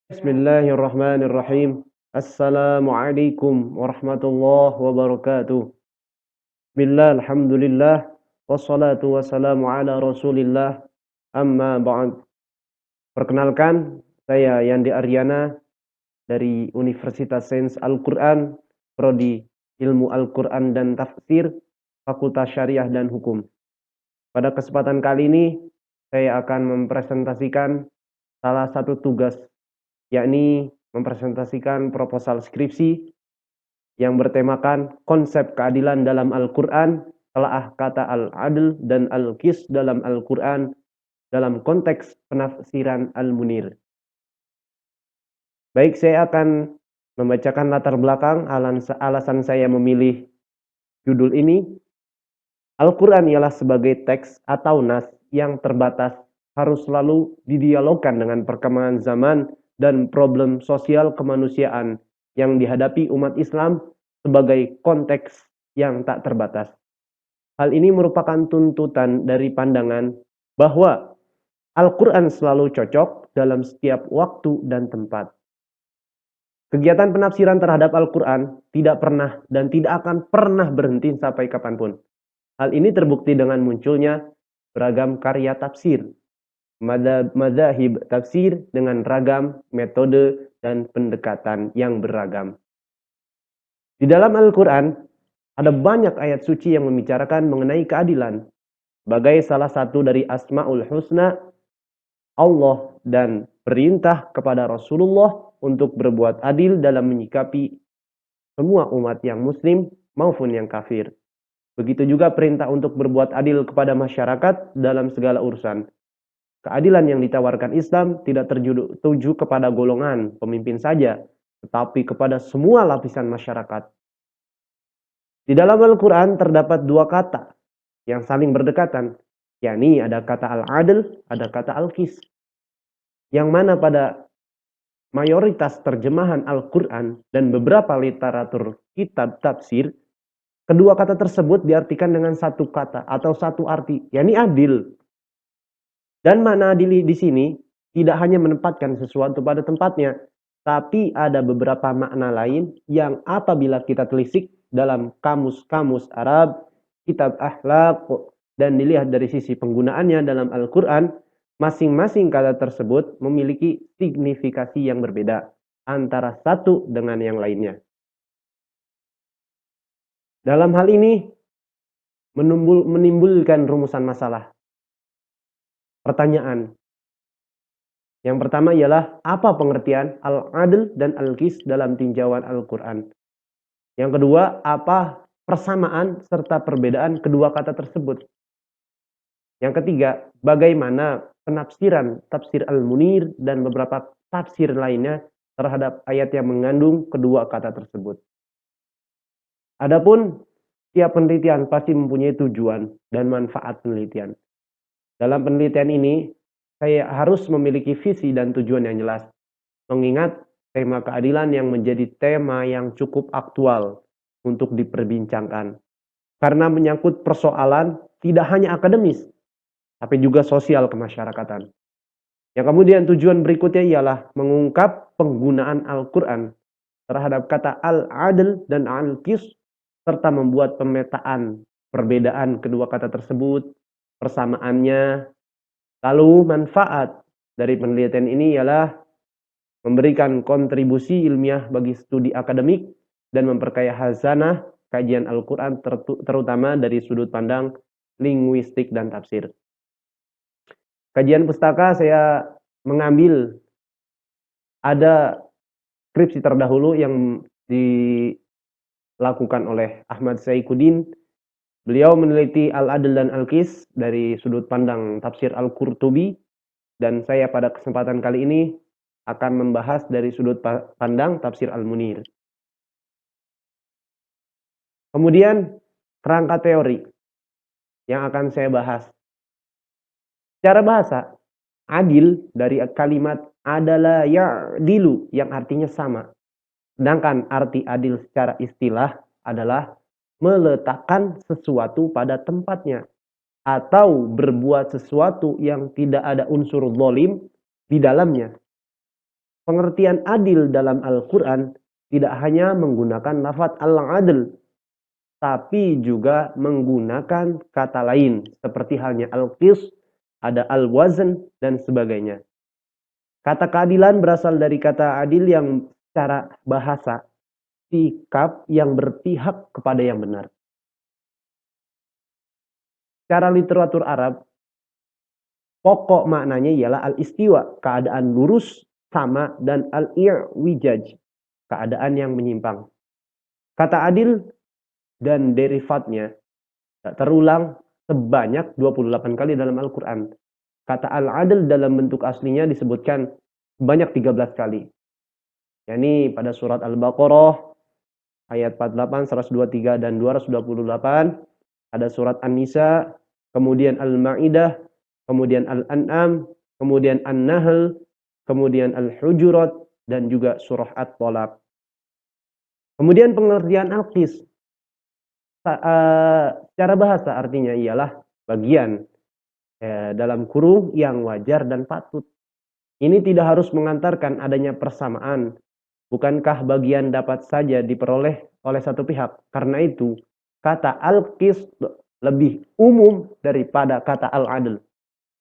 Bismillahirrahmanirrahim. Assalamualaikum warahmatullahi wabarakatuh. Bismillah, alhamdulillah, wassalatu wassalamu ala rasulillah, amma ba'd. Perkenalkan, saya Yandi Aryana dari Universitas Sains Al-Quran, Prodi Ilmu Al-Quran dan Tafsir, Fakultas Syariah dan Hukum. Pada kesempatan kali ini, saya akan mempresentasikan salah satu tugas, yakni mempresentasikan proposal skripsi yang bertemakan konsep keadilan dalam Al-Quran, telaah kata al-adl dan al-qis dalam Al-Quran dalam konteks penafsiran Al-Munir. Baik, saya akan membacakan latar belakang alasan saya memilih judul ini. Al-Quran ialah sebagai teks atau nas yang terbatas, harus selalu didialogkan dengan perkembangan zaman dan problem sosial kemanusiaan yang dihadapi umat Islam sebagai konteks yang tak terbatas. Hal ini merupakan tuntutan dari pandangan bahwa Al-Quran selalu cocok dalam setiap waktu dan tempat. Kegiatan penafsiran terhadap Al-Quran tidak pernah dan tidak akan pernah berhenti sampai kapanpun. Hal ini terbukti dengan munculnya beragam karya tafsir, madzhab tafsir dengan ragam metode dan pendekatan yang beragam. Di dalam Al-Quran, ada banyak ayat suci yang membicarakan mengenai keadilan. Sebagai salah satu dari Asma'ul Husna, Allah dan perintah kepada Rasulullah untuk berbuat adil dalam menyikapi semua umat yang muslim maupun yang kafir. Begitu juga perintah untuk berbuat adil kepada masyarakat dalam segala urusan. Keadilan yang ditawarkan Islam tidak tertuju kepada golongan pemimpin saja, tetapi kepada semua lapisan masyarakat. Di dalam Al-Quran terdapat dua kata yang saling berdekatan, yakni ada kata al-adl, ada kata al-qis. Yang mana pada mayoritas terjemahan Al-Quran dan beberapa literatur kitab tafsir, kedua kata tersebut diartikan dengan satu kata atau satu arti, yakni adil. Dan makna adil di sini tidak hanya menempatkan sesuatu pada tempatnya, tapi ada beberapa makna lain yang apabila kita telisik dalam kamus-kamus Arab, kitab akhlak, dan dilihat dari sisi penggunaannya dalam Al-Quran, masing-masing kata tersebut memiliki signifikasi yang berbeda antara satu dengan yang lainnya. Dalam hal ini menimbulkan rumusan masalah. Pertanyaan. Yang pertama ialah apa pengertian al-adl dan al-qis dalam tinjauan Al-Quran. Yang kedua, apa persamaan serta perbedaan kedua kata tersebut. Yang ketiga, bagaimana penafsiran tafsir Al-Munir dan beberapa tafsir lainnya terhadap ayat yang mengandung kedua kata tersebut. Adapun tiap penelitian pasti mempunyai tujuan dan manfaat penelitian. Dalam penelitian ini, saya harus memiliki visi dan tujuan yang jelas. Mengingat tema keadilan yang menjadi tema yang cukup aktual untuk diperbincangkan. Karena menyangkut persoalan tidak hanya akademis, tapi juga sosial kemasyarakatan. Yang kemudian tujuan berikutnya ialah mengungkap penggunaan Al-Quran terhadap kata al-adl dan al-qis, serta membuat pemetaan perbedaan kedua kata tersebut, persamaannya. Lalu manfaat dari penelitian ini ialah memberikan kontribusi ilmiah bagi studi akademik dan memperkaya khazanah kajian Al-Quran terutama dari sudut pandang linguistik dan tafsir. Kajian pustaka saya mengambil ada skripsi terdahulu yang dilakukan oleh Ahmad Saifuddin. Beliau meneliti Al-Adl dan Al-Qis dari sudut pandang tafsir Al-Qurtubi, dan saya pada kesempatan kali ini akan membahas dari sudut pandang tafsir Al-Munir. Kemudian kerangka teori yang akan saya bahas. Secara bahasa, adil dari kalimat adalah ya'dilu yang artinya sama. Sedangkan arti adil secara istilah adalah meletakkan sesuatu pada tempatnya atau berbuat sesuatu yang tidak ada unsur zalim di dalamnya. pengertian adil dalam Al-Quran tidak hanya menggunakan lafaz al-adl, tapi juga menggunakan kata lain seperti halnya al-qis, ada al-wazn dan sebagainya. Kata keadilan berasal dari kata adil yang secara bahasa sikap yang berpihak kepada yang benar. Secara literatur Arab, pokok maknanya ialah al-istiwa, keadaan lurus, sama, dan al-i'wijaj, keadaan yang menyimpang. Kata adil dan derivatnya terulang sebanyak 28 kali dalam Al-Quran. Kata al-adl dalam bentuk aslinya disebutkan sebanyak 13 kali. Yani pada surat Al-Baqarah ayat 48, 123 dan 228, ada surat An-Nisa, kemudian Al-Maidah, kemudian Al-An'am, kemudian An-Nahl, kemudian Al-Hujurat dan juga surah At-Thalaq. Kemudian pengertian al-qis secara bahasa artinya ialah bagian dalam kurung yang wajar dan patut. Ini tidak harus mengantarkan adanya persamaan. Bukankah bagian dapat saja diperoleh oleh satu pihak? Karena itu, kata al-qis lebih umum daripada kata al-adl.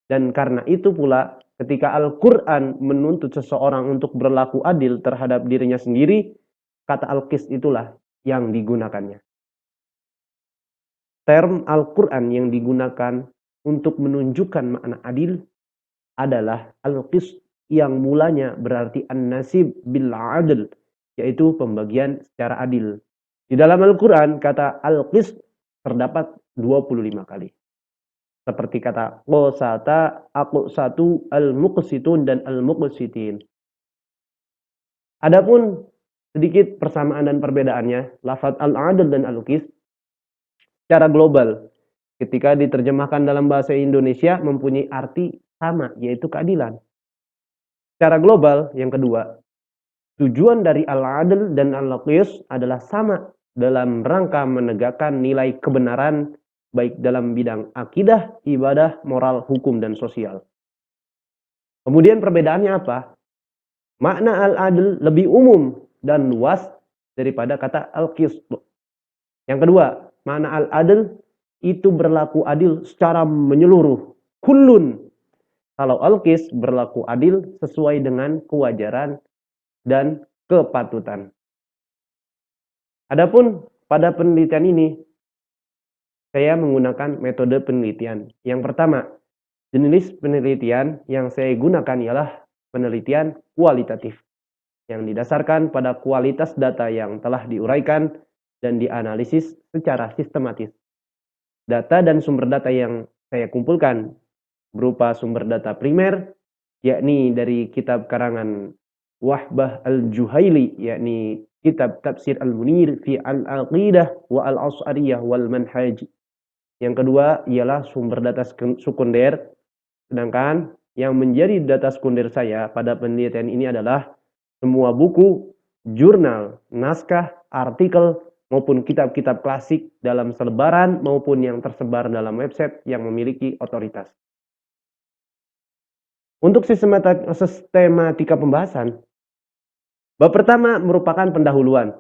Dan karena itu pula, ketika Al-Quran menuntut seseorang untuk berlaku adil terhadap dirinya sendiri, kata al-qis itulah yang digunakannya. Term Al-Quran yang digunakan untuk menunjukkan makna adil adalah al-qis yang mulanya berarti an-nasib bil adl, yaitu pembagian secara adil. Di dalam Al-Quran kata al-qis terdapat 25 kali. Seperti kata qasata, aqsatu, al-muqsitun dan al-muqsitin. Adapun sedikit persamaan dan perbedaannya, lafaz al-adl dan al-qis secara global ketika diterjemahkan dalam bahasa Indonesia mempunyai arti sama, yaitu keadilan. Secara global, yang kedua, tujuan dari al-adl dan al-qis adalah sama dalam rangka menegakkan nilai kebenaran baik dalam bidang akidah, ibadah, moral, hukum, dan sosial. Kemudian perbedaannya apa? Makna al-adl lebih umum dan luas daripada kata al-qis. Yang kedua, makna al-adl itu berlaku adil secara menyeluruh. Kullun. Kalau al-qis berlaku adil sesuai dengan kewajaran dan kepatutan. Adapun pada penelitian ini, saya menggunakan metode penelitian. Yang pertama, jenis penelitian yang saya gunakan ialah penelitian kualitatif, yang didasarkan pada kualitas data yang telah diuraikan dan dianalisis secara sistematis. Data dan sumber data yang saya kumpulkan berupa sumber data primer, yakni dari kitab karangan Wahbah Al-Juhaili, yakni kitab Tafsir Al-Munir fi Al-Aqidah wa Al-As'ariyah wal Manhaj. Yang kedua ialah sumber data sekunder, sedangkan yang menjadi data sekunder saya pada penelitian ini adalah semua buku, jurnal, naskah, artikel, maupun kitab-kitab klasik dalam selebaran maupun yang tersebar dalam website yang memiliki otoritas. Untuk sistematika pembahasan, bab pertama merupakan pendahuluan.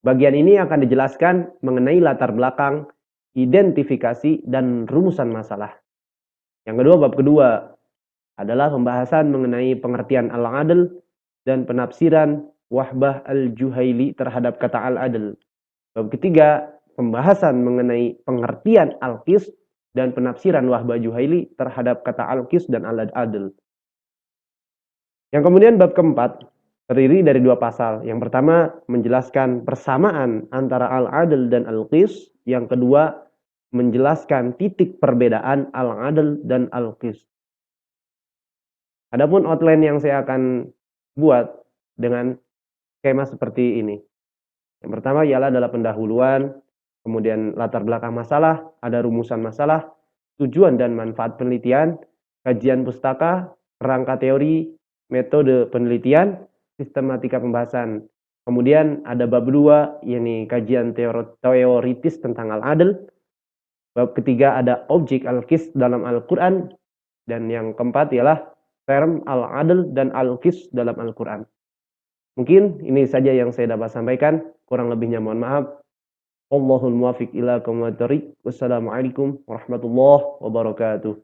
Bagian ini akan dijelaskan mengenai latar belakang, identifikasi, dan rumusan masalah. Yang kedua, bab kedua adalah pembahasan mengenai pengertian al-adl dan penafsiran Wahbah Al-Juhaili terhadap kata al-adl. Bab ketiga, pembahasan mengenai pengertian al-qis dan penafsiran Wahbah Juhaili terhadap kata al-qis dan al-adl. Yang kemudian bab keempat terdiri dari dua pasal. Yang pertama menjelaskan persamaan antara al-adl dan al-qis. Yang kedua menjelaskan titik perbedaan al-adl dan al-qis. Adapun outline yang saya akan buat dengan skema seperti ini. Yang pertama ialah adalah pendahuluan, kemudian latar belakang masalah, ada rumusan masalah, tujuan dan manfaat penelitian, kajian pustaka, kerangka teori, metode penelitian, sistematika pembahasan. Kemudian ada bab 2, yakni kajian teoritis tentang al-adl. Bab ketiga ada objek al-qis dalam Al-Quran. Dan yang keempat ialah term al-adl dan al-qis dalam Al-Quran. Mungkin ini saja yang saya dapat sampaikan, kurang lebihnya mohon maaf. Wallahul muwaffiq ila aqwamit thoriq. Wassalamualaikum warahmatullahi wabarakatuh.